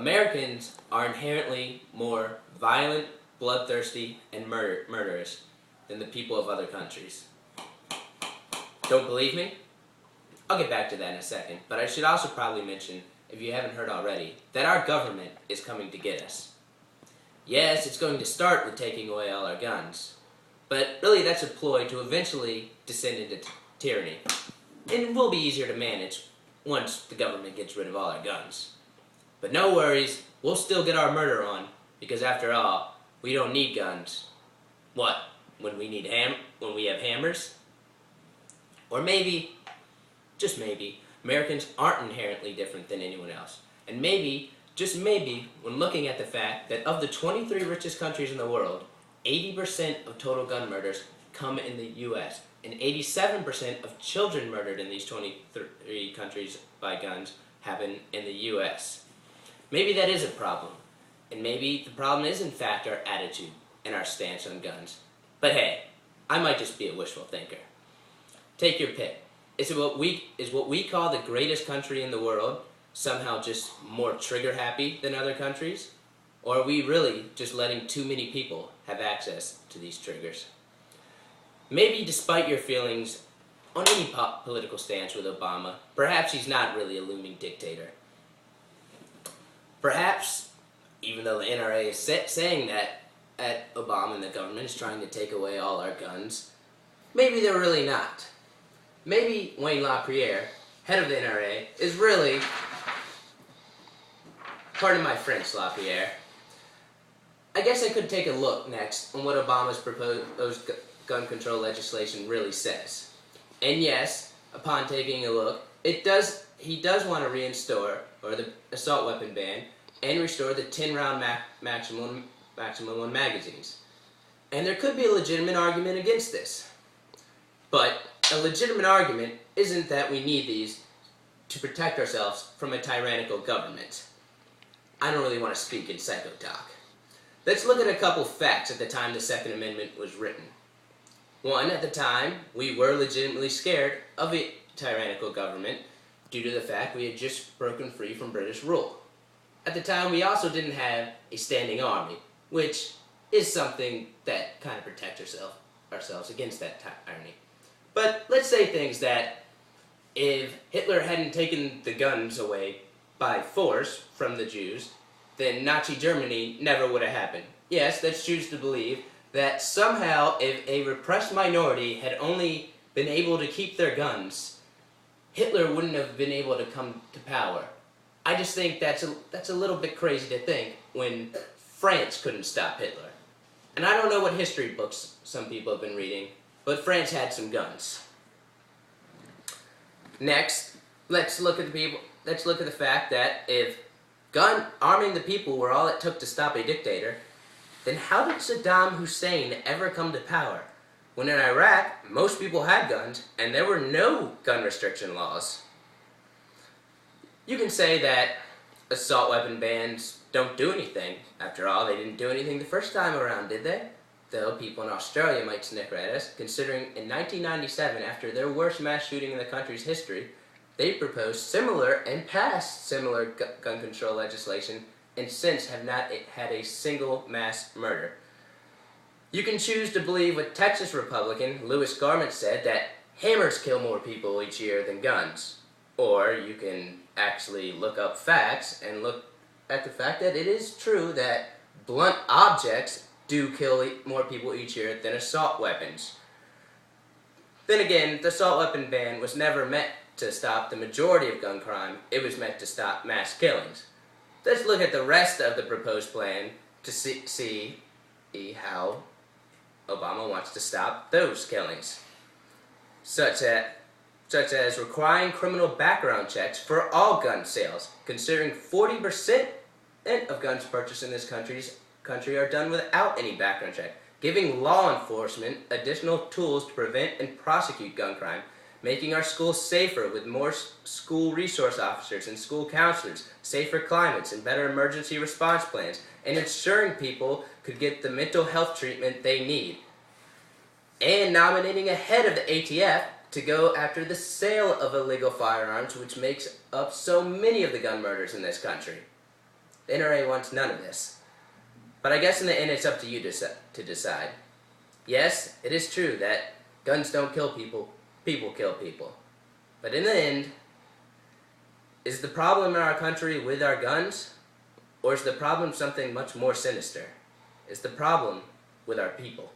Americans are inherently more violent, bloodthirsty, and murderous than the people of other countries. Don't believe me? I'll get back to that in a second, but I should also probably mention, if you haven't heard already, that our government is coming to get us. Yes, it's going to start with taking away all our guns, but really that's a ploy to eventually descend into tyranny, and it will be easier to manage once the government gets rid of all our guns. But no worries, we'll still get our murder on, because after all, we don't need guns. What? When we have hammers? Or maybe, just maybe, Americans aren't inherently different than anyone else. And maybe, just maybe, when looking at the fact that of the 23 richest countries in the world, 80% of total gun murders come in the U.S., and 87% of children murdered in these 23 countries by guns happen in the U.S. Maybe that is a problem, and maybe the problem is in fact our attitude and our stance on guns. But hey, I might just be a wishful thinker. Take your pick. Is what we call the greatest country in the world somehow just more trigger happy than other countries? Or are we really just letting too many people have access to these triggers? Maybe despite your feelings on any political stance with Obama, perhaps he's not really a looming dictator. Perhaps, even though the NRA is saying that Obama and the government is trying to take away all our guns, maybe they're really not. Maybe Wayne LaPierre, head of the NRA, is really, pardon my French, LaPierre. I guess I could take a look next on what Obama's proposed gun control legislation really says. And yes, upon taking a look, he does want to reinstore the assault weapon ban and restore the 10-round maximum on magazines. And there could be a legitimate argument against this. But a legitimate argument isn't that we need these to protect ourselves from a tyrannical government. I don't really want to speak in psycho-talk. Let's look at a couple facts at the time the Second Amendment was written. One, at the time, we were legitimately scared of a tyrannical government due to the fact we had just broken free from British rule. At the time, we also didn't have a standing army, which is something that kind of protects ourselves against that tyranny. But let's say things that if Hitler hadn't taken the guns away by force from the Jews, then Nazi Germany never would have happened. Yes, let's choose to believe that somehow if a repressed minority had only been able to keep their guns, Hitler wouldn't have been able to come to power. I just think that's a little bit crazy to think when France couldn't stop Hitler. And I don't know what history books some people have been reading, but France had some guns. Next, let's look at the fact that if arming the people were all it took to stop a dictator, then how did Saddam Hussein ever come to power? When in Iraq, most people had guns, and there were no gun restriction laws. You can say that assault weapon bans don't do anything. After all, they didn't do anything the first time around, did they? Though people in Australia might snicker at us, considering in 1997, after their worst mass shooting in the country's history, they proposed similar and passed similar gun control legislation and since have not had a single mass murder. You can choose to believe what Texas Republican Louis Garment said, that hammers kill more people each year than guns. Or you can actually look up facts and look at the fact that it is true that blunt objects do kill more people each year than assault weapons. Then again, the assault weapon ban was never meant to stop the majority of gun crime. It was meant to stop mass killings. Let's look at the rest of the proposed plan to see how Obama wants to stop those killings. Such as requiring criminal background checks for all gun sales, considering 40% of guns purchased in this country are done without any background check, giving law enforcement additional tools to prevent and prosecute gun crime, making our schools safer with more school resource officers and school counselors, safer climates and better emergency response plans, and ensuring people could get the mental health treatment they need, and nominating a head of the ATF to go after the sale of illegal firearms, which makes up so many of the gun murders in this country. The NRA wants none of this. But I guess in the end it's up to you to decide. Yes, it is true that guns don't kill people, people kill people. But in the end, is the problem in our country with our guns? Or is the problem something much more sinister? Is the problem with our people?